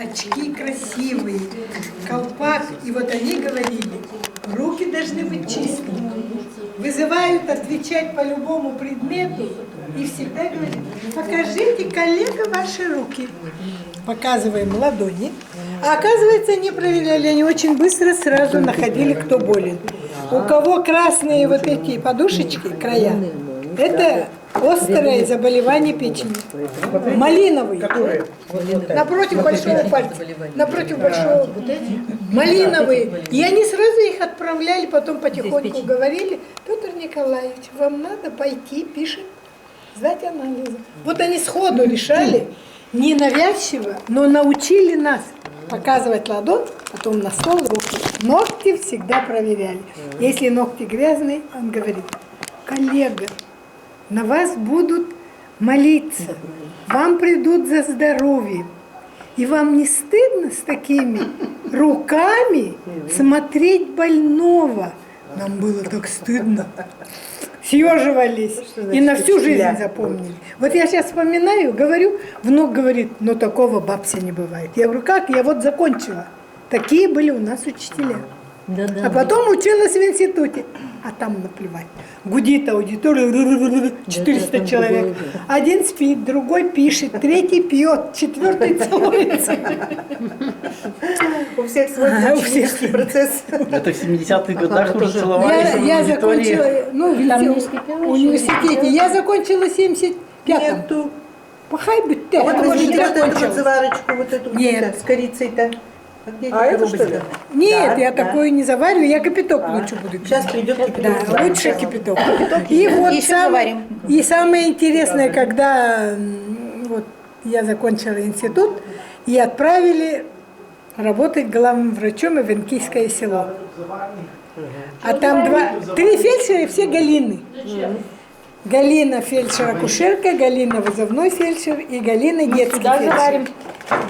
очки красивые, колпак. И вот они говорили, руки должны быть чистые. Вызывают отвечать по любому предмету и всегда говорят, покажите, коллега, ваши руки. Показываем ладони. А оказывается, не проверяли, они очень быстро сразу находили, кто болен. У кого красные вот эти подушечки, края, это острое заболевание печени. Малиновый. Напротив большого пальца. Напротив большого. Малиновые. И они сразу их отправляли, потом потихоньку говорили, Петр Николаевич, вам надо пойти, пишем, сдать анализы. Вот они сходу решали, ненавязчиво, но научили нас показывать ладонь, потом на стол руки. Ногти всегда проверяли. Если ногти грязные, он говорит, коллега, на вас будут молиться, вам придут за здоровьем. И вам не стыдно с такими руками смотреть больного? Нам было так стыдно. Съеживались и на всю жизнь запомнили. Вот я сейчас вспоминаю, говорю, внук говорит, ну такого бабся не бывает. Я говорю, как? Я вот закончила. Такие были у нас учителя. А потом училась в институте. А там наплевать. Гудит аудитория, 400 человек. Один спит, другой пишет, третий пьет, четвертый целуется. У всех свой ученический процесс. Это в 70-х годах уже целовались. Я закончила, ну, в университете. Я закончила в 75-м. Пахай быть ты. Вот возьмите вот эту вот заварочку, вот эту Нет. с корицей-то. А это что ли? Нет, я такую не завариваю, я кипяток лучше буду пить. Сейчас придет кипяток. Да, лучше кипяток. И вот и самое интересное, когда вот я закончила институт, и отправили работать главным врачом в Ивенкийское село. А там три фельдшера и все Галины. Галина фельдшер-акушерка, Галина вызовной фельдшер и Галина детский фельдшер.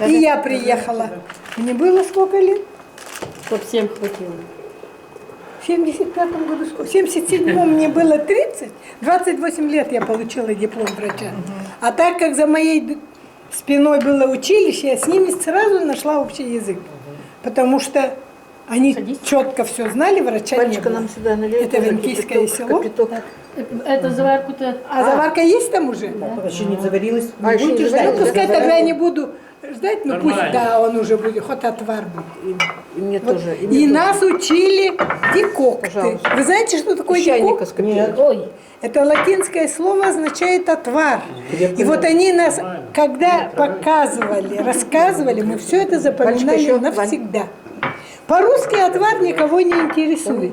И я приехала. Мне было сколько лет? Чтоб всем хватило. В 75 году сколько? В 77-м мне было 30. 28 лет я получила диплом врача. А так как за моей спиной было училище, я с ними сразу нашла общий язык. Потому что они четко все знали, врача не было. Нам сюда налей. Это Ивенкийское село. Это заварку-то... А заварка есть там уже? Еще не заварилась. Будете ждать? Ну, пускай тогда я не буду ждать, но пусть, да, он уже будет, хоть отвар будет. И мне Вот. тоже. И нас учили декокты. Вы знаете, что такое декокт? Нет. Ой, Это латинское слово означает отвар. И вот они нас, когда показывали, рассказывали, мы все это запоминали навсегда. По-русски отвар никого не интересует.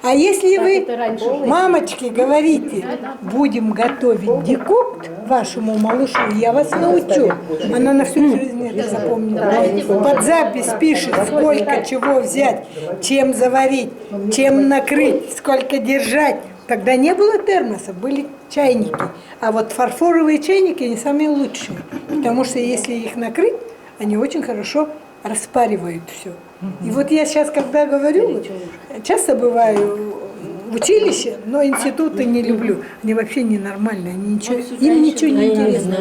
А если вы, мамочки, говорите, будем готовить декокт вашему малышу, я вас научу. Она на всю жизнь это запомнила. Под запись пишет, сколько чего взять, чем заварить, чем накрыть, сколько держать. Тогда не было термосов, были чайники. А вот фарфоровые чайники, они самые лучшие. Потому что если их накрыть, они очень хорошо распаривают все. И вот я сейчас, когда говорю, часто бываю в училище, но институты не люблю. Они вообще ненормальные, они ничего, им ничего не интересно.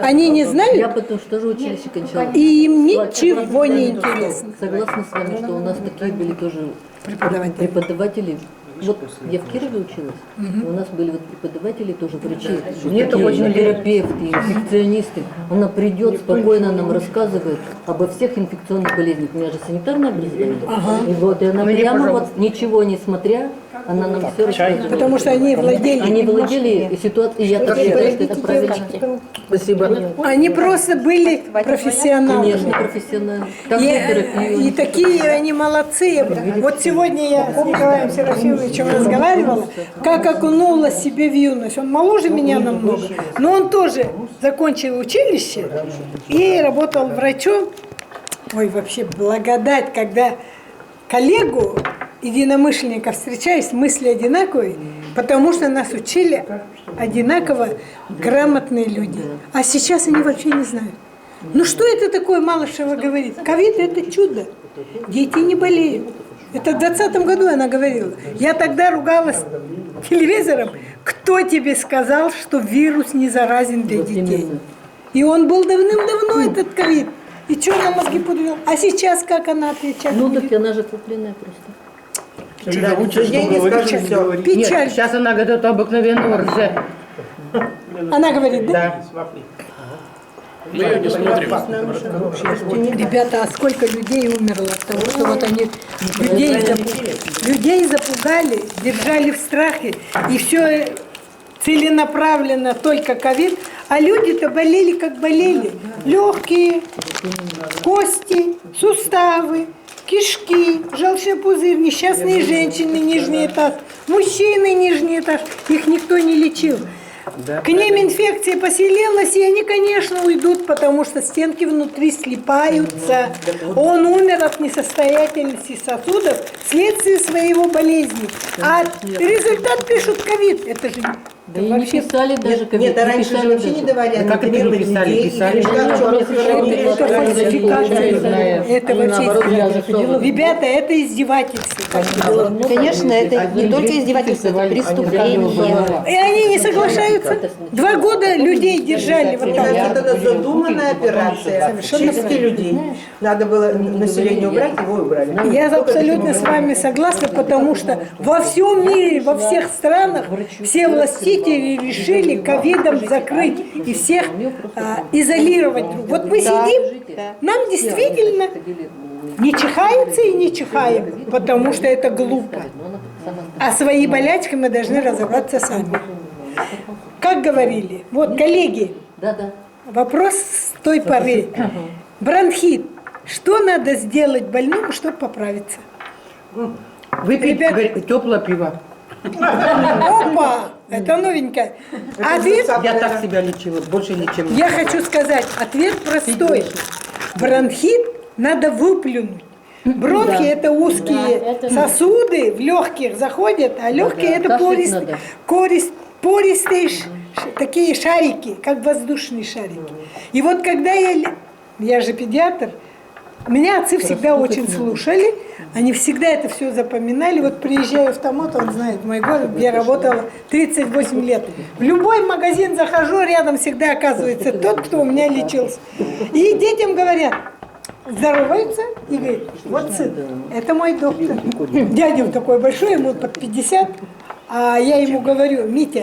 Они не Я знают, потому что тоже училище кончала. и им ничего не интересно. Согласна с вами, что у нас такие были тоже преподаватели. Вот я в Кирове училась, и у нас были вот преподаватели, тоже врачи, терапевты, инфекционисты. Она придет, спокойно нам рассказывает обо всех инфекционных болезнях. У меня же санитарное образование. И вот, и она прямо вот, ничего не смотря, она нам все рассказывает. Потому что они владели. Они владели ситуацией, я так считаю, что это правильно. Спасибо. Они просто были профессионалы. Конечно, профессионально. Там терапию. И такие они молодцы. Вот сегодня я с Николаем Серафимовичем разговаривала, как окунула себе в юность. Он моложе меня намного, но он тоже закончил училище и работал врачом. Ой, вообще благодать, когда коллегу, единомышленника встречаешь, мысли одинаковые, потому что нас учили одинаково грамотные люди. А сейчас они вообще не знают. Ну что это такое, Малышева говорит? Ковид – это чудо. Дети не болеют. Это в 2020 году она говорила. Я тогда ругалась телевизором. Кто тебе сказал, что вирус не заразен для детей? И он был давным-давно, этот ковид. И что она мозги подвела? А сейчас как она отвечает? Ну будет? так она же купленная просто. Да, ей не скажешь, все. Печаль. Сейчас она говорит, это обыкновенного ржа. Она говорит, да? Да. Мы ее не смотрим. Ребята, а сколько людей умерло от того, что вот они людей запугали, держали в страхе, и все целенаправленно только ковид, а люди-то болели, как болели. Легкие, кости, суставы, кишки, желчный пузырь, несчастные женщины, нижний этаж, мужчины, нижний этаж, их никто не лечил. К ним инфекция поселилась, и они, конечно, уйдут, потому что стенки внутри слипаются. Он умер от несостоятельности сосудов вследствие своего болезни. А результат пишут ковид. Это же Да и не писали даже, как Нет, а раньше же писали вообще даже. не давали. Ну, как это не писали? Писали. это фальсификация. Это наоборот, я вообще... заходила. Ребята, это издевательство. Конечно, это не только издевательство, это преступление. И они не соглашаются. 2 года людей держали вот Мне так. кажется, это задуманная операция. Чистки людей. Надо было население убрать, его убрали. Я абсолютно с вами согласна, потому что во всем мире, во всех странах все властители решили ковидом закрыть и всех изолировать. Вот мы сидим, нам действительно не чихается и не чихаем, потому что это глупо. А свои болячки мы должны разобраться сами. Как говорили, вот, коллеги, Да. вопрос с той поры. Бронхит. Что надо сделать больному, чтобы поправиться? Выпить Ребят- теплое пиво. Опа! Это новенькое. Ответ, Я так себя лечила, больше ничем. я хочу сказать, ответ простой. Бронхит надо выплюнуть. Бронхи это узкие это- сосуды в легких заходят, а легкие это кашлять надо. пористые такие шарики, как воздушные шарики. И вот когда я же педиатр, меня отцы всегда очень слушали, они всегда это все запоминали. Вот приезжаю в Томот, он знает мой город, где я работала 38 лет. В любой магазин захожу, рядом всегда оказывается тот, кто у меня лечился. И детям говорят, здороваются и говорят, вот сын, это мой доктор. Дядя он такой большой, ему под 50. А я ему говорю, Митя,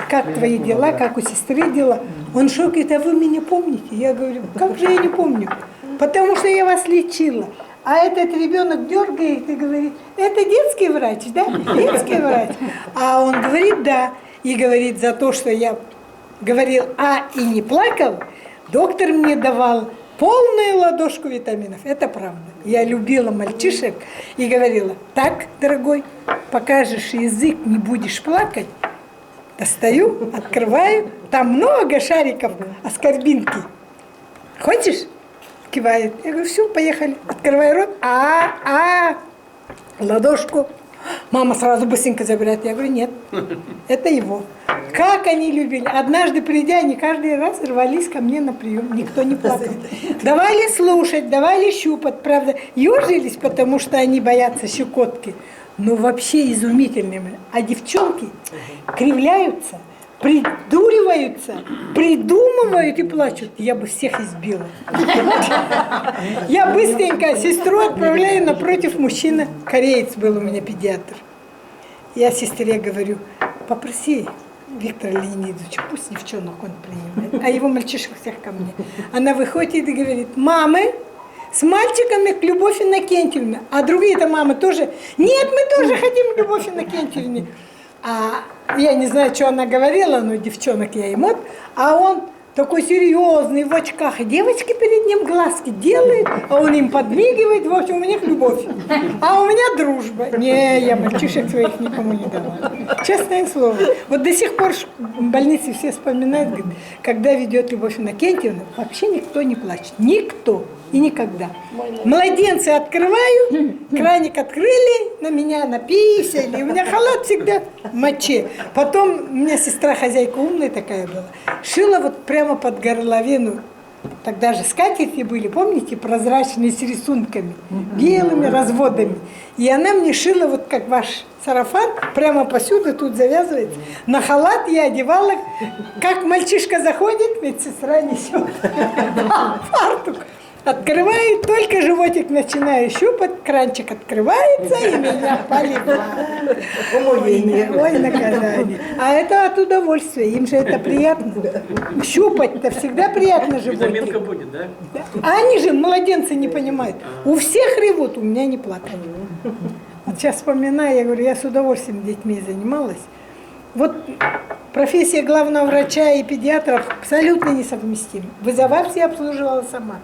как твои дела, как у сестры дела? Он шокает, а вы меня помните? Я говорю, как же я не помню? Потому что я вас лечила. А этот ребенок дергает и говорит, это детский врач, да? Детский врач. А он говорит, да. И говорит, за то, что я говорил и не плакал, доктор мне давал полную ладошку витаминов. Это правда. Я любила мальчишек и говорила, так, дорогой, покажешь язык, не будешь плакать. Достаю, открываю, там много шариков аскорбинки. Хочешь? Кивает. Я говорю, все, поехали. Открываю рот. Ладошку. Мама сразу быстренько забирает. Я говорю, нет, это его. Как они любили. Однажды придя, они каждый раз рвались ко мне на прием. Никто не плакал. Давали слушать, давали щупать. Правда, ежились, потому что они боятся щекотки. Но вообще изумительными. А девчонки кривляются, придуриваются, придумывают и плачут. Я бы всех избила. Я быстренько сестру отправляю напротив мужчины. Кореец был у меня педиатр. Я сестре говорю, попроси Виктора Леонидовича, пусть девчонок он принимает, а его мальчишек всех ко мне. Она выходит и говорит, мамы, с мальчиками к Любовь Иннокентьевне. А другие-то мамы тоже, нет, мы тоже хотим к Любовь Иннокентьевне. А я не знаю, что она говорила, но девчонок я им а он такой серьезный, в очках, и девочки перед ним глазки делают, а он им подмигивает, в общем, у них любовь. А у меня дружба. Не, я мальчишек своих никому не давала. Честное слово. Вот до сих пор в больнице все вспоминают, говорят, когда ведет Любовь Иннокентьевна, вообще никто не плачет. Никто. И никогда. Младенцы открываю, краник открыли, на меня написали. У меня халат всегда в моче. Потом у меня сестра хозяйка умная такая была. Шила вот прямо под горловину. Тогда же скатерти были, помните, прозрачные с рисунками, белыми разводами. И она мне шила вот как ваш сарафан, прямо посюда тут завязывается. На халат я одевала, как мальчишка заходит, медсестра несет фартук. Открывает, только животик начинаю щупать, кранчик открывается, и меня поливает. Умоление. Ой, наказание. А это от удовольствия, им же это приятно. Щупать-то всегда приятно Витаминка животик. будет, да? А они же, младенцы, не понимают. У всех ревут, у меня не плакали. Вот сейчас вспоминаю, я говорю, я с удовольствием детьми занималась. Вот профессия главного врача и педиатров абсолютно несовместима. Вызова все обслуживала сама.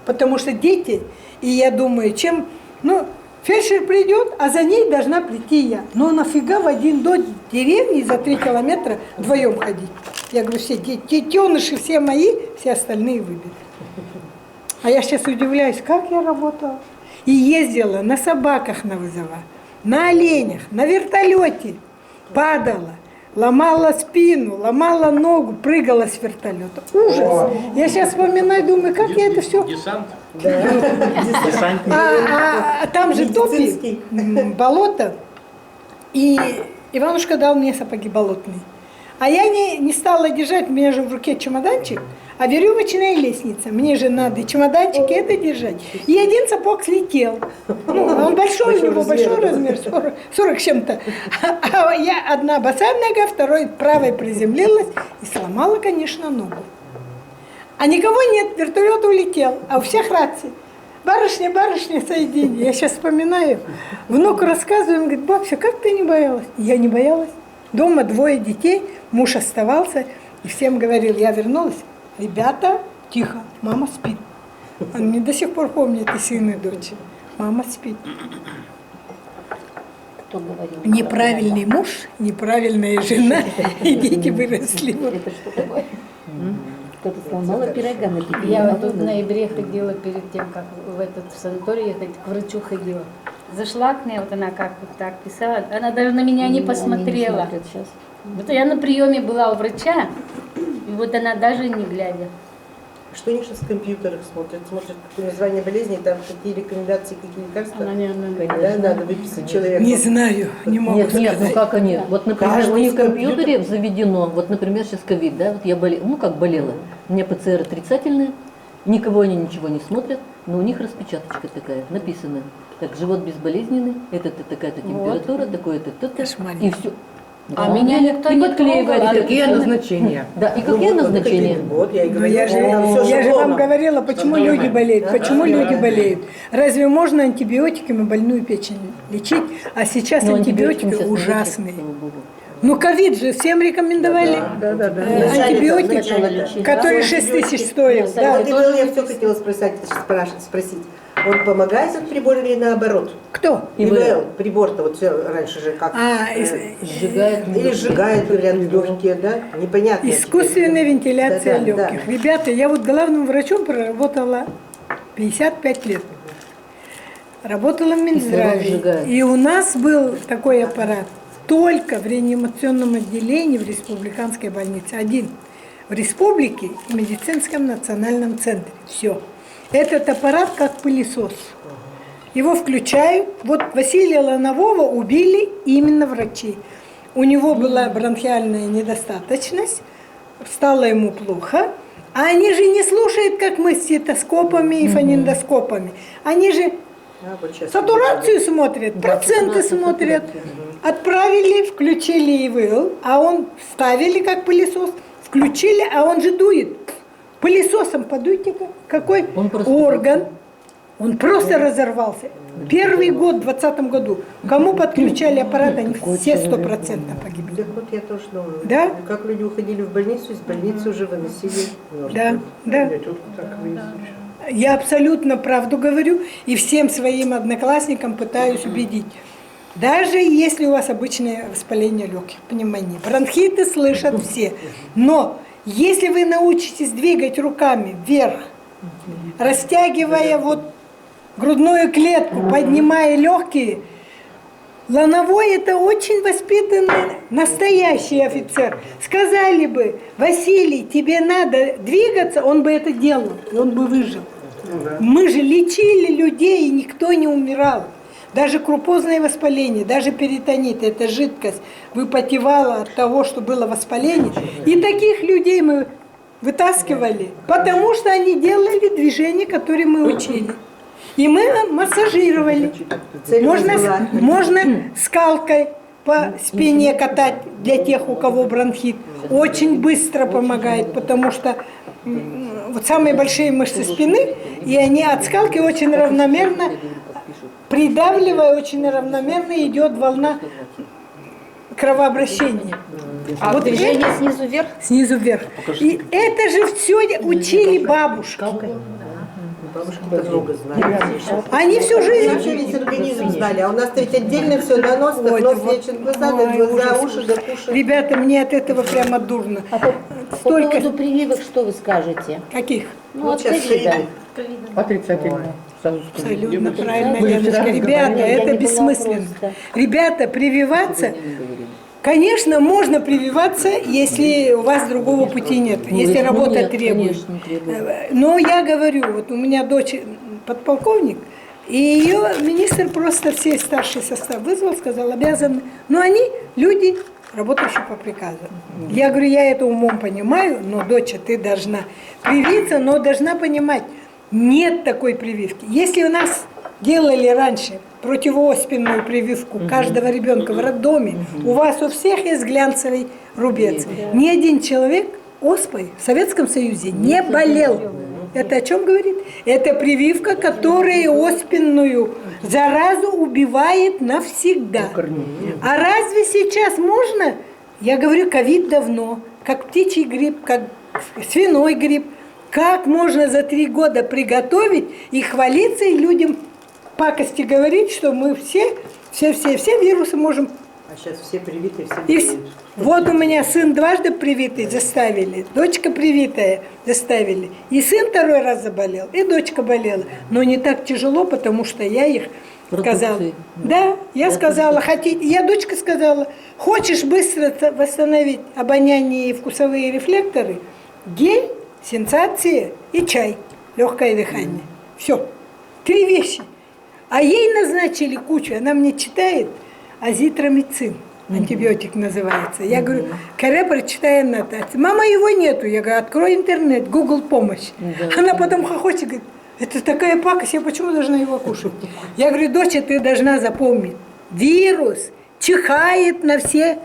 Потому что дети, и я думаю, чем, ну, фельдшер придет, а за ней должна прийти я. Но нафига в один до деревни за 3 километра вдвоем ходить? Я говорю, все детеныши, все мои, все остальные выберут. А я сейчас удивляюсь, как я работала. И ездила на собаках на вызова, на оленях, на вертолете, падала. Ломала спину, ломала ногу, прыгала с вертолета. Ужас! Я сейчас вспоминаю, думаю, как я это все... Десант. Десантник. А там же топи, Медицинский. болото, и Иванушка дал мне сапоги болотные. А я не стала держать, у меня же в руке чемоданчик, а веревочная лестница. Мне же надо и чемоданчик, и это держать. И один сапог слетел. Ну, он большой, у него большой размер, 40 с чем-то. А я одна босая нога, второй правой приземлилась и сломала, конечно, ногу. А никого нет, вертолет улетел, а у всех рации. Барышня, барышня, соедини. Я сейчас вспоминаю. Внуку рассказываю, он говорит, бабуся, как ты не боялась? Я не боялась. Дома 2 детей, муж оставался, и всем говорил, я вернулась. Ребята, тихо, мама спит. Он мне до сих пор помнит и сын, и дочь. Мама спит. Кто говорил? Неправильный муж, неправильная жена, и дети выросли. Вот. Это что такое? Кто-то сломала пирога на пикнике. Я вот тут в ноябре ходила перед тем, как в этот санаторий ехать, к врачу ходила. Зашла к ней, вот она как вот так писала, она даже на меня не посмотрела. Сейчас. Вот я на приеме была у врача, и вот она даже не глядя. Что они сейчас в компьютерах смотрят? Смотрят какое название болезни, там какие рекомендации, какие лекарства. Она не Да, надо выписать человеку. Не знаю, не могу Нет, нет, ну сказать. как они? Вот, например, Каждый у них в из компьютеров. компьютере заведено, вот, например, сейчас ковид, да, вот я болела, ну как болела, у меня ПЦР отрицательный, никого они ничего не смотрят, но у них распечаточка такая, написано, так, живот безболезненный, это такая-то температура, такое-то, то-то, Кошмарно. и все. А меня никто не подклеивает. трогал. это Какие всё. назначения? Да, и какие назначения? Вот, я и Но говорю, я же, там всё я же шаблоном. вам говорила, почему люди болеют, почему люди болеют. Разве можно антибиотиками больную печень лечить? А сейчас Но антибиотики антибиотиками сейчас не ужасные. лечат, слава богу. Ну, ковид же всем рекомендовали. Антибиотик, который 6 тысяч стоил. Да. Вот я все хотела спросить. Он помогает от прибора или наоборот? Кто? ИВЛ, прибор-то вот все раньше же как Сжигает. или сжигает, говорят, легкие, да? Непонятно. Искусственная вентиляция Да, да, легких. да. Ребята, я вот главным врачом проработала 55 лет. Работала в Минздраве. сжигает. И у нас был такой аппарат только в реанимационном отделении в республиканской больнице. Один в республике и в медицинском национальном центре. Все. Этот аппарат как пылесос. Его включают. Вот Василия Ланового убили именно врачи. У него была бронхиальная недостаточность, стало ему плохо. А они же не слушают, как мы с стетоскопами и фонендоскопами. Они же Вот сейчас. сатурацию смотрят, проценты смотрят. Отправили, включили ИВЛ, а он вставили как пылесос, включили, а он же дует. Пылесосом подуйте-ка, какой Он просто орган. Он просто разорвался. Первый год, в 2020 году, кому подключали аппарат, они все 100% погибли. Так вот я тоже думаю. Да? Как люди уходили в больницу, из больницы уже выносили мертвых. Да, да. Я абсолютно правду говорю и всем своим одноклассникам пытаюсь убедить. Даже если у вас обычное воспаление легких, пневмония, бронхиты слышат все. Но если вы научитесь двигать руками вверх, растягивая вот грудную клетку, поднимая легкие, Лановой это очень воспитанный, настоящий офицер. Сказали бы, Василий, тебе надо двигаться, он бы это делал, и он бы выжил. Мы же лечили людей, и никто не умирал. Даже крупозное воспаление, даже перитонит, эта жидкость выпотевала от того, что было воспаление. И таких людей мы вытаскивали, потому что они движения, которые мы учили. И мы массажировали. Можно скалкой по спине катать для тех, у кого бронхит. Очень быстро помогает, потому что вот самые большие мышцы спины, и они от скалки очень равномерно, придавливая, очень равномерно идет волна кровообращения. А вот движение это снизу вверх? снизу вверх. И это же все учили бабушки. Бабушка много знает. Они всю жизнь. Вообще весь организм знали, а у нас ведь отдельно все до носа, Ой, нос вот, лечит глаза, ой, до глаза, ужас. уши, до уши. Ребята, мне от этого прямо дурно. По Столько поводу прививок что вы скажете? каких? Ну, от сейчас ковида. Отрицательно. Сразу скажу. Абсолютно правильно, Мы вчера Леночка. Ребята, разговаривали. Я это не была бессмысленно. просто. Ребята, прививаться, конечно, можно прививаться, если у вас другого пути нет, если почему работа нет? требует. Конечно, требует. Но я говорю, вот у меня дочь подполковник, и ее министр просто все старший состав вызвал, сказал, обязаны. Но они люди, работающие по приказу. Я говорю, я это умом понимаю, но, доча, ты должна привиться, но должна понимать, нет такой прививки. Если у нас делали раньше противооспинную прививку каждого ребенка в роддоме, у вас у всех есть глянцевый рубец. Ни один человек оспой в Советском Союзе не болел. Это о чем говорит? Это прививка, которая оспенную заразу убивает навсегда. А разве сейчас можно? Я говорю, ковид давно, как птичий грипп, как свиной грипп. Как можно за 3 года приготовить и хвалиться, и людям пакости говорить, что мы все вирусы можем. А сейчас все привиты, все И болеют. вот у меня сын дважды привитый заставили, дочка привитая заставили. И сын 2 раз заболел, и дочка болела. Но не так тяжело, потому что я их сказала. Продукции. Да, я сказала, хотите. Я дочка сказала, хочешь быстро восстановить обоняние и вкусовые рефлекторы, гель, сенсация и чай, легкое дыхание. Все. 3 вещи. А ей назначили кучу, она мне читает азитромицин, антибиотик называется. Я говорю, Каре, прочитай аннотацию. Мама, его нету. Я говорю, открой интернет, Google помощь. Она потом хохочет, говорит, это такая пакость, я почему должна его кушать? Я говорю, доча, ты должна запомнить, вирус чихает на все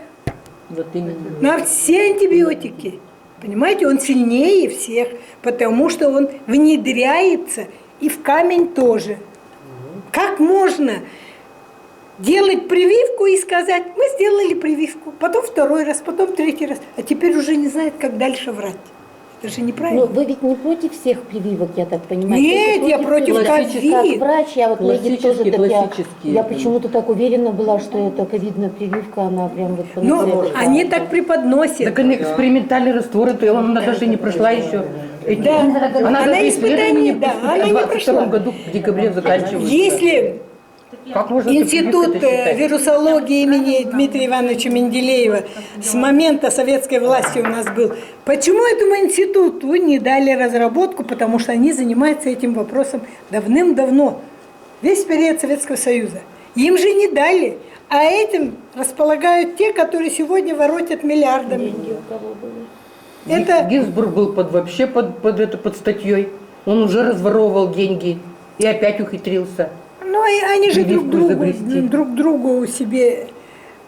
антибиотики. Понимаете, он сильнее всех, потому что он внедряется и в камень тоже. Как можно делать прививку и сказать, мы сделали прививку, потом 2 раз, потом 3 раз, а теперь уже не знает, как дальше врать. Это же неправильно. Ну, вы ведь не против всех прививок, я так понимаю? Нет, я против ковид. Как врач, я вот леди тоже, Классические. я почему-то так уверена была, что эта ковидная прививка, она прям вот... Ну, они так преподносят. Так они экспериментальный раствор, это она даже не прошла еще. Да. Она даже испытание, исследование да, она не в 22 прошла. году в декабре заканчивается. Если Как можно Институт это считать? вирусологии имени Дмитрия Ивановича Менделеева с момента советской власти у нас был. Почему этому институту не дали разработку? Потому что они занимаются этим вопросом давным-давно. Весь период Советского Союза. Им же не дали. А этим располагают те, которые сегодня воротят миллиардами. Это Гинзбург был вообще под статьей. Он уже разворовывал деньги и опять ухитрился. ну, и они же Прививку изобрести. друг другу себе.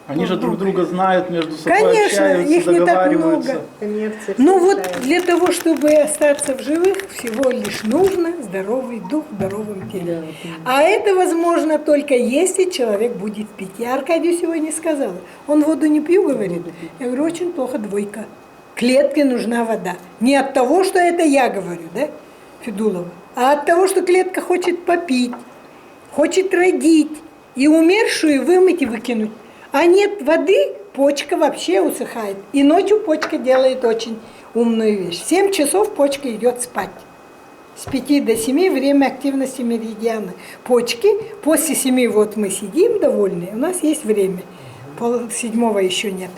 Они же друг друга знают, между собой Конечно, общаются, их не так договариваются. много. Коммерция, Ну все вот решает. для того, чтобы остаться в живых, всего лишь нужно здоровый дух в здоровом теле. А это возможно только если человек будет пить. Я Аркадию сегодня сказала, он воду не пью, говорит. Я говорю, очень плохо, 2. Клетке нужна вода. Не от того, что это я говорю, да, Федулова, а от того, что клетка хочет попить, хочет родить и умершую вымыть и выкинуть. А нет воды, почка вообще усыхает. И ночью почка делает очень умную вещь. 7 часов почка идет спать. С 5 до 7 время активности меридиана почки. После 7 вот мы сидим довольны, у нас есть время. 6:30 еще нет.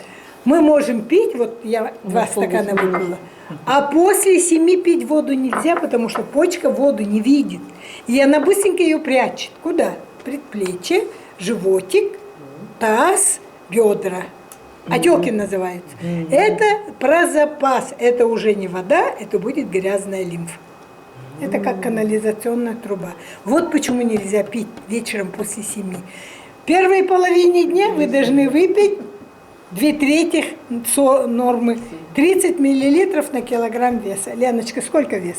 Мы можем пить, вот я 2 стакана выпила. А после 7 пить воду нельзя, потому что почка воду не видит. И она быстренько ее прячет. Куда? Предплечье, животик, таз, бедра. Отеки называются. Это про запас. Это уже не вода, это будет грязная лимфа. Это как канализационная труба. Вот почему нельзя пить вечером после 7. В первой половине дня вы должны выпить 2/3 нормы, 30 миллилитров на килограмм веса. Леночка, сколько вес?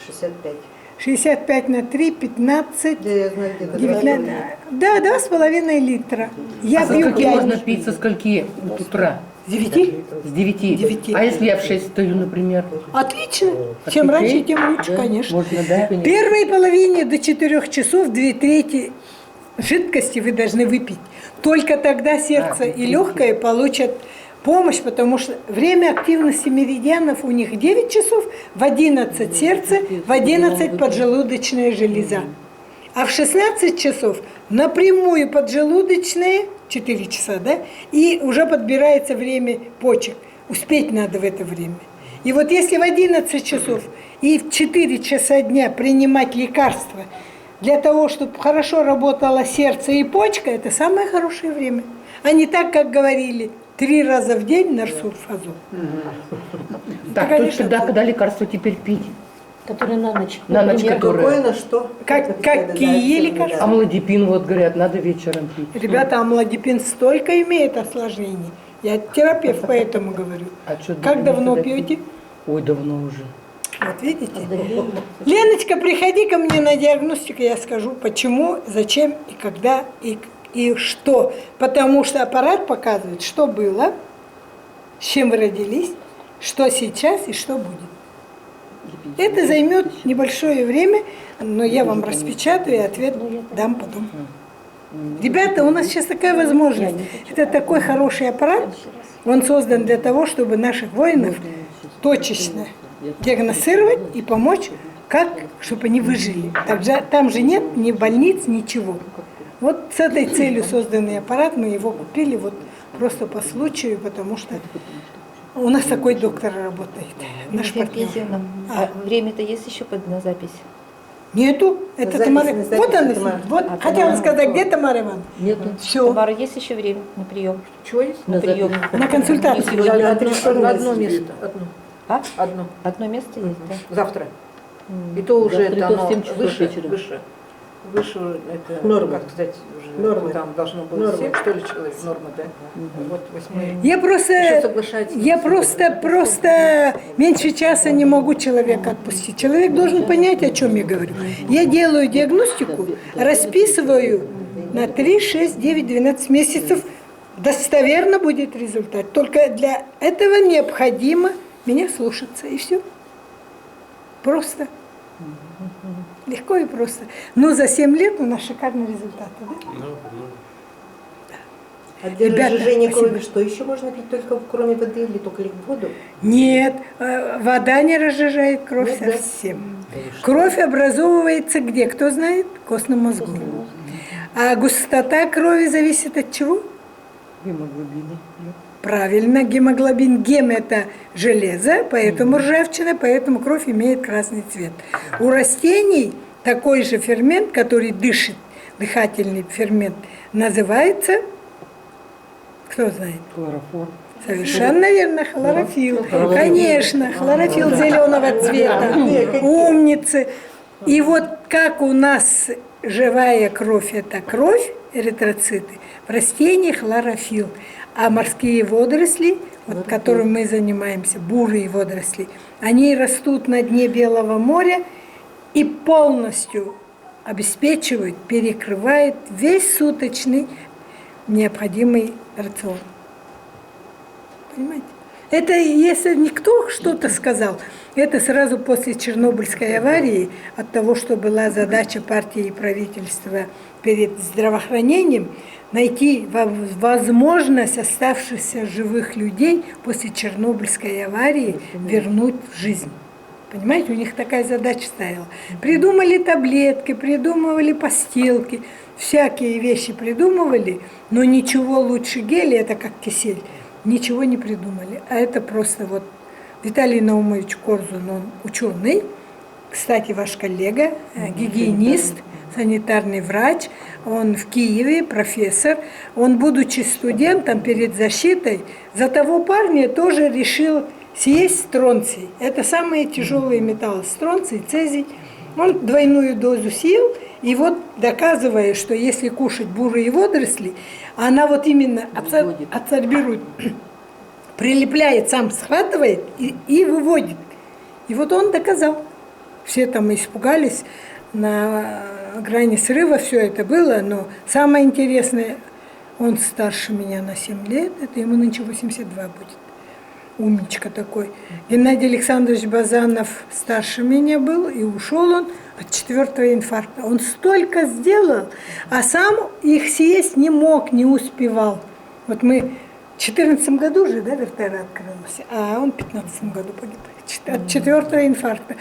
65. 65 на 3, 15, Да, я знаю, где-то 19. Да, 2,5 литра. Я А со пью скольки 5. можно пить, со скольки утра? С 9? С 9. 9. А если я в 6 стою, например? Отлично. Чем раньше, тем лучше, конечно. Можно, да? В первой половине до 4 часов 2/3 жидкости вы должны выпить. Только тогда сердце и легкое получат помощь, потому что время активности меридианов у них 9 часов, в 11 сердце, в 11 поджелудочная железа. А в 16 часов напрямую поджелудочная, 4 часа, да, и уже подбирается время почек. Успеть надо в это время. И вот если в 11 часов и в 4 часа дня принимать лекарства для того, чтобы хорошо работало сердце и почка, это самое хорошее время. А не так, как говорили, 3 раза в день нарсурфазол. Так, конечно, только тогда, когда лекарства теперь пить? Которые на ночь. На ночь, Например, которые- Какое на что? Какие лекарства? Амлодипин, вот говорят, надо вечером пить. Ребята, амлодипин столько имеет осложнений. Я терапевт, поэтому говорю. А чё, Как допин давно тогда пьете? пить? Ой, давно уже. Вот видите? Леночка, приходи ко мне на диагностику, я скажу, почему, зачем и когда и что. Потому что аппарат показывает, что было, с чем вы родились, что сейчас и что будет. Это займет небольшое время, но я вам распечатаю и ответ дам потом. Ребята, у нас сейчас такая возможность. Это такой хороший аппарат. Он создан для того, чтобы наших воинов точечно диагностировать и помочь, чтобы они выжили. Также, там же нет ни больниц, ничего. Вот с этой целью созданный аппарат, мы его купили вот просто по случаю, потому что у нас такой доктор работает, наш партнер. Евгеньевна, а время-то есть еще на запись? Нету. Это Запись Тамара. на запись, Вот она. Тамара. Вот хотела сказать, где Тамара Ивановна? Нету. Все. Тамара, есть еще время на прием? Чего есть? На прием. На консультацию. Я Одно отрешенность. место. Одно. А? Одно. Одно место есть, да? Завтра. И то уже Завтра это то в оно 7 часов выше, вечера. выше это, Нормы. как сказать, уже Нормы. там должно было Нормы. 7, что ли, человек, нормы, да? Вот 8. Я Еще соглашается. просто меньше часа не могу человека отпустить. Человек должен понять, о чем я говорю. Я делаю диагностику, расписываю на 3, 6, 9, 12 месяцев. Достоверно будет результат. Только для этого необходимо меня слушаться. И все. Просто. Легко и просто. Но за 7 лет у нас шикарные результаты. Да? А для Ребята, разжижения спасибо. крови что еще можно пить только кроме воды или только лишь воду? Нет, вода не разжижает кровь Нет, да? совсем. Кровь образовывается где? Кто знает? В костном мозгу. А густота крови зависит от чего? Гемоглобин. Правильно, гемоглобин. Гем – это железо, поэтому ржавчина, поэтому кровь имеет красный цвет. У растений такой же фермент, который дышит, дыхательный фермент, называется, кто знает? Хлороформ. Совершенно верно, хлорофилл. Конечно, хлорофилл зеленого цвета. Умницы. И вот как у нас живая кровь – это кровь, эритроциты, в растении хлорофилл. А морские водоросли, вот, которыми мы занимаемся, бурые водоросли, они растут на дне Белого моря и полностью обеспечивают, перекрывают весь суточный необходимый рацион. Понимаете? Это если никто что-то сказал, это сразу после Чернобыльской аварии, от того, что была задача партии и правительства перед здравоохранением, найти возможность оставшихся живых людей после Чернобыльской аварии вернуть в жизнь. Понимаете, у них такая задача стояла. Придумали таблетки, придумывали постилки, всякие вещи придумывали, но ничего лучше геля, это как кисель, ничего не придумали. А это просто вот Виталий Наумович Корзун, он ученый, кстати, ваш коллега, гигиенист, санитарный врач, он в Киеве, профессор. Он, будучи студентом перед защитой, за того парня тоже решил съесть стронций. Это самые тяжелые металлы, стронций, цезий. Он двойную дозу съел, и вот доказывая, что если кушать бурые водоросли, она вот именно абсорбирует, прилепляет, сам схватывает и выводит. И вот он доказал. Все там испугались, на грани срыва все это было, но самое интересное, он старше меня на 7 лет, это ему нынче 82 будет. Умничка такой. Геннадий Александрович Базанов старше меня был, и ушел он от 4-го инфаркта. Он столько сделал, а сам их съесть не мог, не успевал. Вот мы в 2014 году же, да, Вертера открылась, а он в 2015 году погиб от 4-го инфаркта.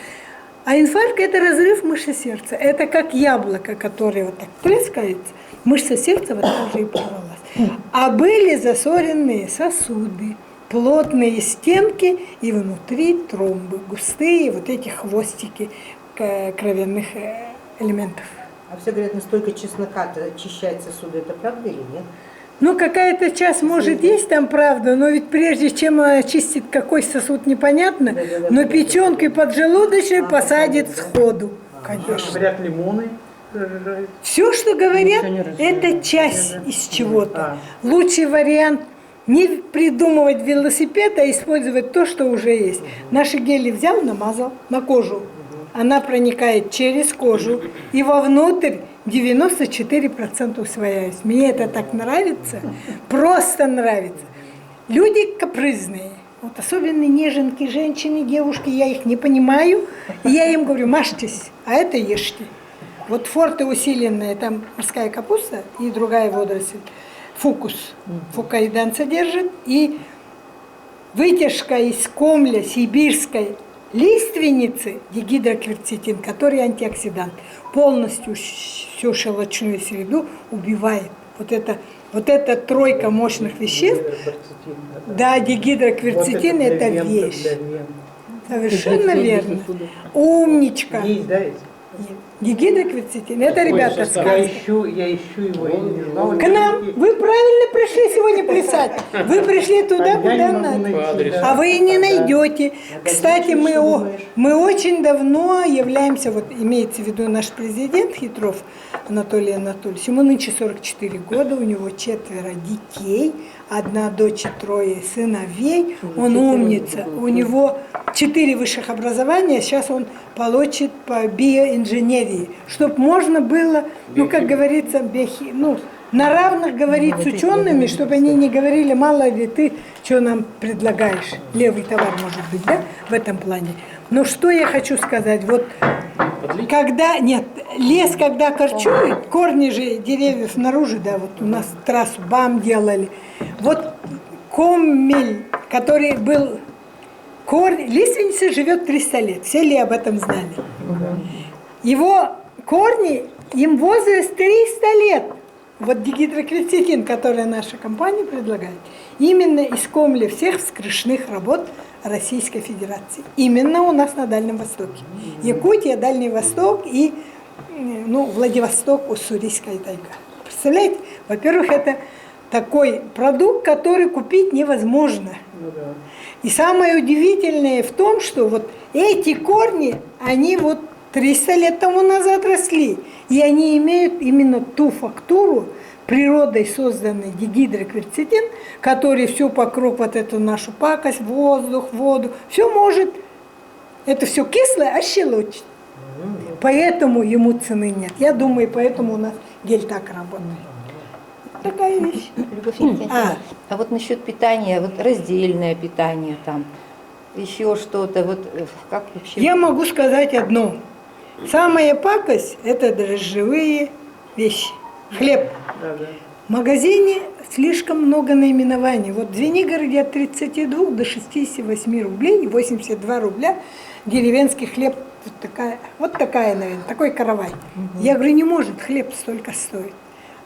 А инфаркт – это разрыв мышцы сердца. Это как яблоко, которое вот так трескается, мышца сердца вот так же и порвалась. А были засоренные сосуды, плотные стенки и внутри тромбы, густые вот эти хвостики кровяных элементов. А все говорят, настолько чеснока очищает сосуды, это правда или нет? Ну, какая-то часть может есть там правда, но ведь прежде чем очистить какой сосуд, непонятно, но печенкой поджелудочной посадит сходу, конечно. Говорят, лимоны. Все, что говорят, это часть из чего-то. Лучший вариант не придумывать велосипед, а использовать то, что уже есть. Наши гели взял, намазал на кожу. Она проникает через кожу и вовнутрь 94% усвояюсь. Мне это так нравится, просто нравится. Люди капризные, вот особенно неженки, женщины, девушки, я их не понимаю, и я им говорю, мажьтесь, а это ешьте. Вот форте усиленные, там морская капуста и другая водоросль, фукус, фукаидан содержит, и вытяжка из комля сибирской лиственницы, дигидрокверцетин, который антиоксидант, полностью всю щелочную среду убивает. Вот эта тройка мощных веществ, да, дигидрокверцетин, это вещь. Совершенно верно. Умничка. Есть, да, есть? Дигидрокверцетин, это, ребята, Я сказка. ищу его. Я не знал. К нам. Вы правильно пришли сегодня плясать. Вы пришли туда, куда надо. А вы и не найдете. Кстати, мы очень давно являемся, вот имеется в виду наш президент Хитров Анатолий Анатольевич, ему нынче 44 года, у него 4 детей, 1 дочь, 3 сыновей, он умница, у него 4 высших образования, сейчас он получит по биоинженерии, чтобы можно было, ну, как говорится, на равных говорить с учеными, чтобы они не говорили, мало ли ты, что нам предлагаешь, левый товар может быть, да, в этом плане. Но что я хочу сказать, вот лес, когда корчует, корни же деревьев наружу, да, вот у нас трассу БАМ делали, вот коммель, который был, лиственница живет 300 лет, все ли об этом знали? Его корни, им возраст 300 лет. Вот дигидрокверцетин, который наша компания предлагает, именно из комля всех вскрышных работ Российской Федерации. Именно у нас на Дальнем Востоке. Якутия, Дальний Восток и Владивосток, Уссурийская тайга. Представляете? Во-первых, это такой продукт, который купить невозможно. И самое удивительное в том, что вот эти корни, они вот 300 лет тому назад росли. И они имеют именно ту фактуру, природой созданный дигидрокверцетин, который все покров, вот эту нашу пакость, воздух, воду, все может, это все кислое, ощелочить. Поэтому ему цены нет. Я думаю, поэтому у нас гель так работает. Такая вещь. Любовь Евгеньевна, а вот насчет питания, вот раздельное питание там, еще что-то, вот как вообще? Я могу сказать одно. Самая пакость – это дрожжевые вещи. Хлеб. В магазине слишком много наименований. Вот в Звенигороде от 32 до 68 рублей, 82 рубля деревенский хлеб. Вот такая, наверное, такой каравай. Я говорю, не может хлеб столько стоить.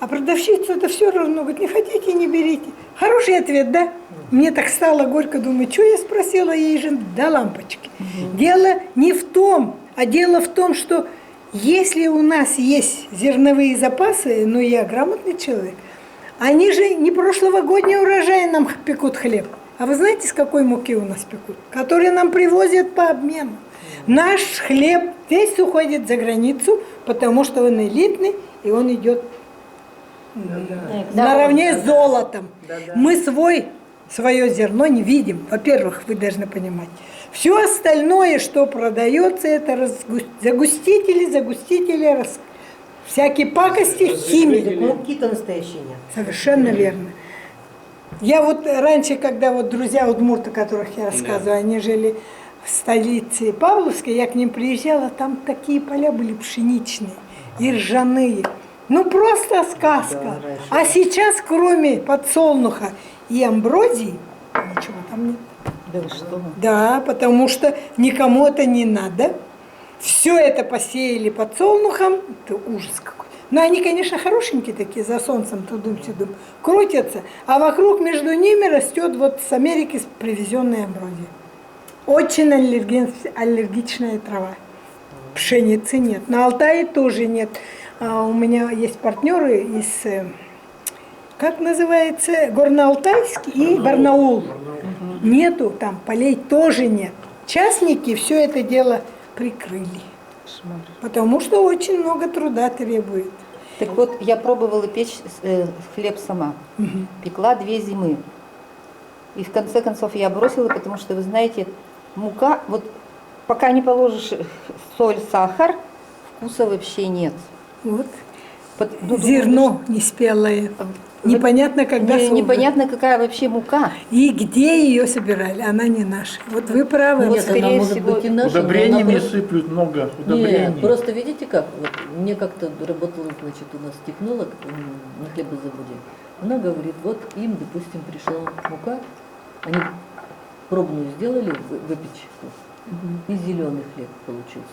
А продавщица это все равно говорит, не хотите, не берите. Хороший ответ, да? Мне так стало горько, думаю, что я спросила ей же, да лампочки. Дело не в том, а дело в том, что Если у нас есть зерновые запасы, ну я грамотный человек, они же не прошлогодний урожай нам пекут хлеб. А вы знаете, с какой муки у нас пекут? Которые нам привозят по обмену. Наш хлеб весь уходит за границу, потому что он элитный, и он идет наравне с золотом. Мы свое зерно не видим. Во-первых, вы должны понимать. Все остальное, что продается, это загустители, всякие пакости, химии. Муки-то настоящие нет. Совершенно верно. Я вот раньше, когда вот друзья удмурты, о которых я рассказываю, они жили в столице Павловской, я к ним приезжала, там такие поля были пшеничные и ржаные. Ну просто сказка. А сейчас, кроме подсолнуха и амброзии, ничего там нет. Да вы что? Да, потому что никому это не надо. Все это посеяли подсолнухом, это ужас какой. Но они, конечно, хорошенькие такие, за солнцем тудым-сюдым, крутятся, а вокруг между ними растет вот с Америки привезенная амброзия. Очень аллергичная трава. Пшеницы нет. На Алтае тоже нет. У меня есть партнеры из, как называется, Горно-Алтайск и Барнаул. Нету там, полей тоже нет. Частники все это дело прикрыли. Потому что очень много труда требует. Так вот, я пробовала печь хлеб сама. Пекла 2 зимы. И в конце концов я бросила, потому что, вы знаете, мука, вот пока не положишь соль, сахар, вкуса вообще нет. Вот. Зерно неспелое. Непонятно, когда собрано. Непонятно, какая вообще мука. И где ее собирали, она не наша. Вот вы правы. Нет, скорее она может всего, быть и наша, но Удобрениями она просто- сыплют много, удобрений. Нет, просто видите как, вот, мне как-то работала, значит, у нас технолог на хлебозаводе, она говорит, вот им, допустим, пришла мука, они пробную сделали выпечку, и зеленый хлеб получился.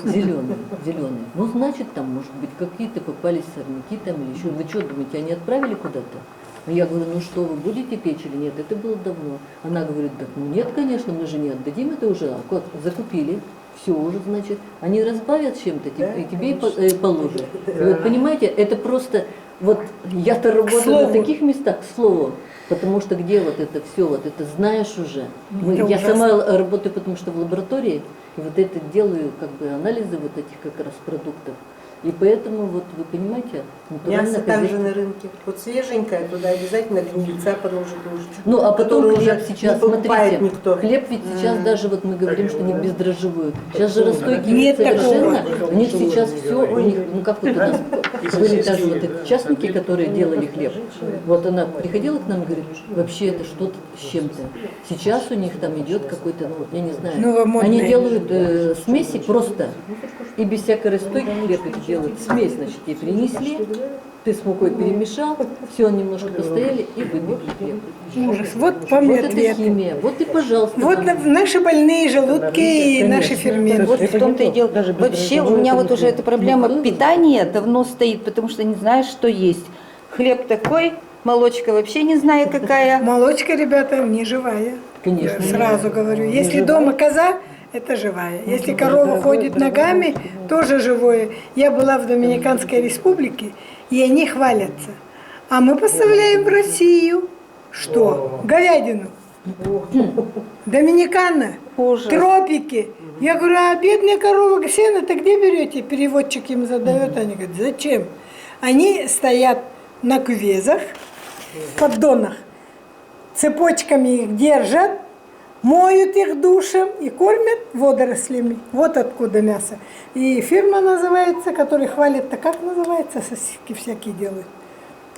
Зеленый. Ну, значит, там, может быть, какие-то попались сорняки там или еще. Вы что думаете, они отправили куда-то? А я говорю, ну что, вы будете печь или нет? Это было давно. Она говорит, да, ну нет, конечно, мы же не отдадим это уже. А как? Закупили, все уже, значит. Они разбавят чем-то, и тебе и положат. И вот понимаете, это просто, вот я-то работаю на таких местах, к слову. Потому что где вот это все, вот это знаешь уже. Я сама работаю, потому что в лаборатории, и вот это делаю как бы анализы вот этих как раз продуктов. И поэтому, вот вы понимаете, Мясо также хозяйство. на рынке. Вот свеженькое, туда обязательно гнильца положить нужно. Ну, а потом который хлеб уже сейчас, не покупает смотрите, никто. хлеб ведь сейчас даже, вот мы говорим, что не бездрожжевой. Сейчас же расстойки Нет совершенно, такого. у них сейчас все, у них, ну как вот у нас были даже вот эти частники, которые делали хлеб. Вот она приходила к нам и говорит, вообще это что-то с чем-то. Сейчас у них там идет какой-то, ну вот я не знаю, Новомодное. они делают смеси просто, и без всякой расстойки хлеб их делают. Смесь, значит, ей принесли, ты с мукой перемешал, все немножко постояли и выпекли хлеб. Ужас. Вот вам и Вот это ответ. химия. Вот и пожалуйста. Вот нам. наши больные желудки и наши ферменты. Вот в том-то и дело. Вообще у меня вот уже эта проблема питания давно стоит, потому что не знаешь, что есть. Хлеб такой, молочка вообще не знаю какая. Молочка, ребята, не живая. Конечно. Я сразу говорю. Если дома коза, это живая. Если корова ходит ногами, тоже живое. Я была в Доминиканской республике, и они хвалятся. А мы поставляем в Россию что? Говядину. Доминикана, Ужас. тропики. Я говорю, а бедная корова сено-то где берете? Переводчик им задает, они говорят, зачем? Они стоят на кувезах, в поддонах, цепочками их держат, моют их душем и кормят водорослями. Вот откуда мясо. И фирма называется, которая хвалит-то, как называется, сосиски всякие делают.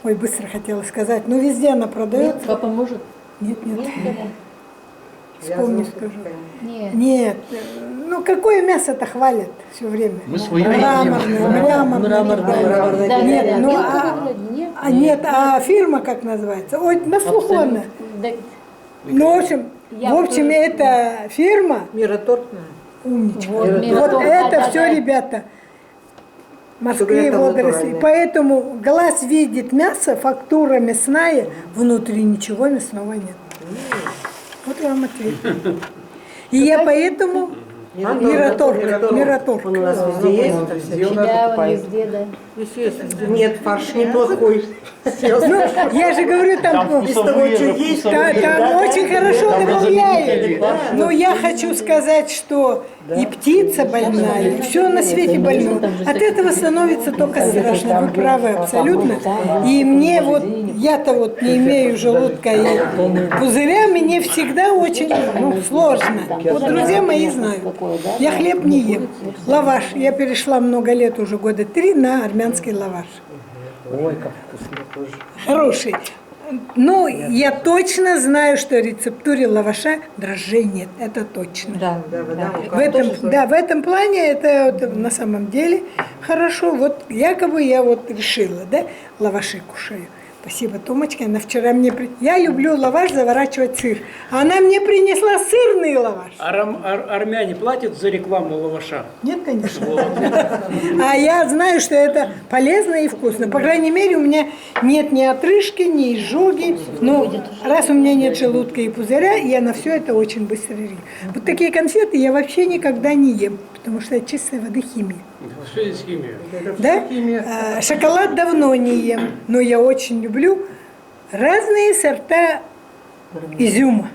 Ой, быстро хотела сказать. Ну, везде она продается. Папа может? Нет. Вспомню, скажу. Нет. Нет. Ну, какое мясо-то хвалят все время? Мы свои Мраморное. Мраморное. Да, Нет, да, ну, да. Нет. нет, а фирма как называется? Ой, на слуху она. Да, Ну, в общем, эта фирма, Мираторг. умничка. Вот, Вот Мираторг, это да, все, да. ребята, морские это водоросли. натуральное. Поэтому глаз видит мясо, фактура мясная, внутри ничего мясного нет. Вот вам ответ. И я поэтому Мираторг. Он у нас везде есть. это все. Щелявы везде, да. Нет, фарш неплохой. Ну, я же говорю, там, Из того, что есть, там очень хорошо добавляют. Но я хочу сказать, что и птица больная, и все на свете больно. От этого становится только страшно. Вы правы абсолютно. И мне вот, я-то вот не имею желудка и пузыря, мне всегда очень сложно. Вот друзья мои знают. Я хлеб не ем. Лаваш. Я перешла много лет, уже года 3, на армянский лаваш. Ой, как вкусно. Хороший. Ну, я точно знаю, что в рецептуре лаваша дрожжей нет. Это точно. Да, В этом плане это вот на самом деле хорошо. Вот якобы я вот решила, да, лаваши кушаю. Спасибо, Томочка, она вчера мне... Я люблю лаваш заворачивать сыр. Она мне принесла сырный лаваш. Армяне платят за рекламу лаваша? Нет, конечно. А я знаю, что это полезно и вкусно. По крайней мере, у меня нет ни отрыжки, ни изжоги. Но раз у меня нет желудка и пузыря, я на все это очень быстро режу. Вот такие конфеты я вообще никогда не ем, потому что это чистой воды химия. Что здесь химия? Да? Шоколад давно не ем, но я очень люблю разные сорта изюма.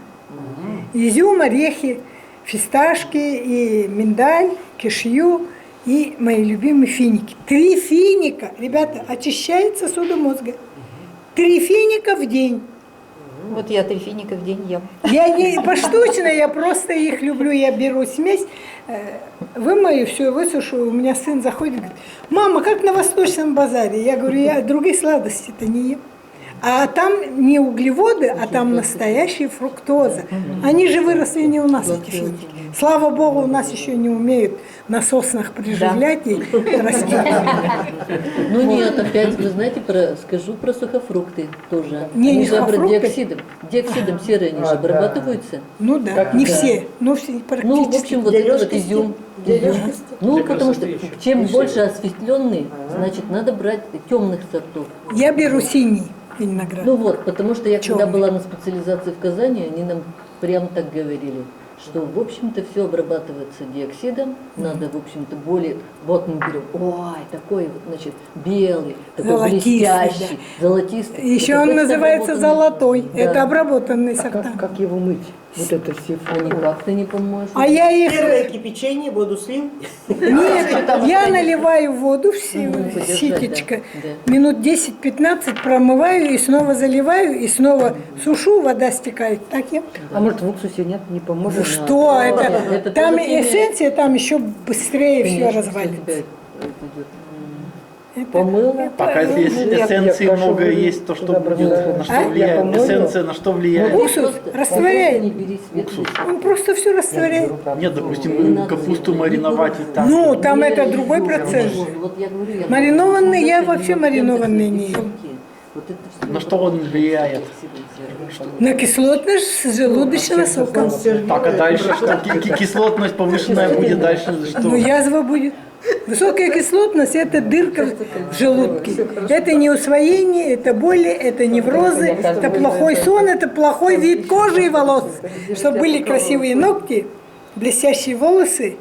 Изюм, орехи, фисташки и миндаль, кишью и мои любимые финики. 3 финика, ребята, очищает сосуды мозга. 3 финика в день. Вот я 3 финика в день ем. Я не поштучно, я просто их люблю. Я беру смесь, вымою все, высушу. У меня сын заходит, говорит: мама, как на Восточном базаре? Я говорю, я другие сладости-то не ем. А там не углеводы, а там настоящая фруктоза. Они же выросли не у нас, эти финики. Слава Богу, у нас еще не умеют на соснах приживлять и расти. Ну нет, опять, вы знаете, скажу про сухофрукты тоже. Не Они же сухофрукты? диоксидом серы, они же обрабатываются. Ну да, не все, но все практически. Ну, в общем, вот это вот изюм. Ну, потому что чем больше осветленный, значит, надо брать темных сортов. Я беру синий виноград. Ну вот, потому что я когда Чёрный. была на специализации в Казани, они нам прям так говорили, что, в общем-то, все обрабатывается диоксидом, надо, в общем-то, более, вот мы берем, ой, такой вот, значит, белый, такой Золотистый, блестящий, золотистый. Еще Это он просто называется обработанный. золотой. Да. Это обработанные сорта. Как его мыть? Вот это все А никак ты не поможешь. А я их... Первое кипячение, воду слил. Нет, я наливаю воду в подержать, ситечко, да. минут 10-15 промываю и снова заливаю, и снова сушу, вода стекает. Так я... А может, в уксусе нет, не поможет? Что это? Это Там тоже химия. эссенция, там еще быстрее все Конечно, развалится. у тебя это идет. Помыла. Пока здесь эссенции много есть, то что будет, на что влияет? Эссенция на что влияет? Уксус Не растворяет. бери светлый. Он просто все растворяет. Нет, допустим, капусту мариновать и так. Ну, там это другой процесс. Вот я говорю, я Маринованный, я вообще маринованный не ем. Вот это всё. На что он влияет? На кислотность желудочного сока. Так, а дальше что? Кислотность повышенная будет дальше что? Ну, язва будет. Высокая кислотность – это дырка в желудке. Это не усвоение, это боли, это неврозы, это плохой сон, это плохой вид кожи и волос. Чтобы были красивые ногти, блестящие волосы,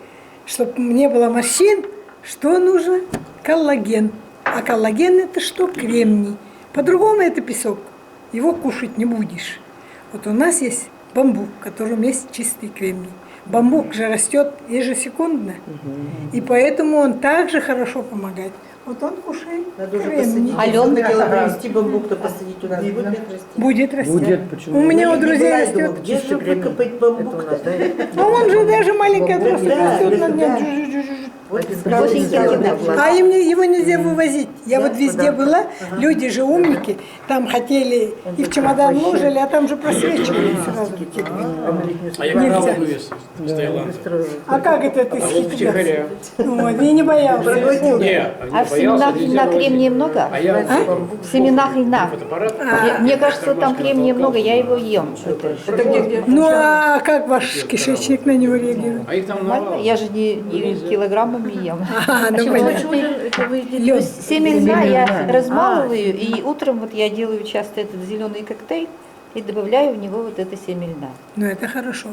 чтобы не было морщин, что нужно? Коллаген. А коллаген – это что? Кремний. По-другому это песок. Его кушать не будешь. Вот у нас есть бамбук, в котором есть чистый кремний. Бамбук же растет ежесекундно, и поэтому он также хорошо помогает. Вот он кушает Надо уже кремний. посадить. Алена хотела привезти бамбук-то посадить. Он не будет расти. Будет расти. Будет, почему? У меня у Я друзей была и растет. думала, где же выкопать бамбук-то? А он же даже маленький отросток Да, растет на да. дня. Вот А им его нельзя вывозить. Я вот везде была, люди же умники, там хотели и в чемодан ложили, а там же просвечивали сразу. А я Нельзя. крал вывез из Таиланда. А как это ты Втихаря. Вот, я не боялся. Не, А в семенах льна кремния много? А я В семенах льна. фотоаппарат. Мне кажется, там кремния много, я его ем. Ну а как ваш кишечник на него реагирует? А их там Нормально? навал. Я же не килограммами ем. А, ну понятно. Семя льна я размалываю, и утром вот я делаю часто этот зеленый коктейль, и добавляю в него вот это семя льна. Ну, это хорошо.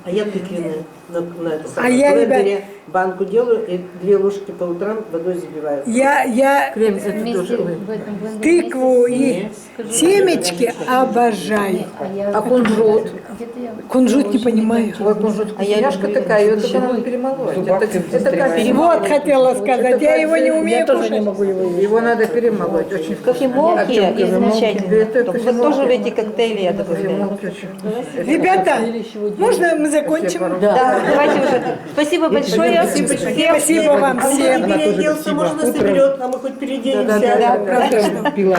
А я тыквенные на это А самое. я, В ребят- блендере банку делаю и 2 ложки по утрам водой забиваю. Я Крем это Вместе тоже. в этом блендере тыкву вместе и семечки обожаю. А кунжут? где-то я Кунжут не понимаю. Вот кунжут А я вкусняшка люблю такая, ее вообще. только надо перемолоть. Зубах Это ты такая Вот хотела сказать, я его не умею кушать. Его надо перемолоть, очень вкусно. Кофемолки изначально. Это Вот кофемолки. тоже в эти коктейли я добавляю. Кофемолки очень вкусные. Ребята, можно мы закончим? Да, давайте уже. Спасибо большое. Спасибо вам А всем. кто не переоделся, можно заберет, а мы хоть переоденемся. Да, Пила.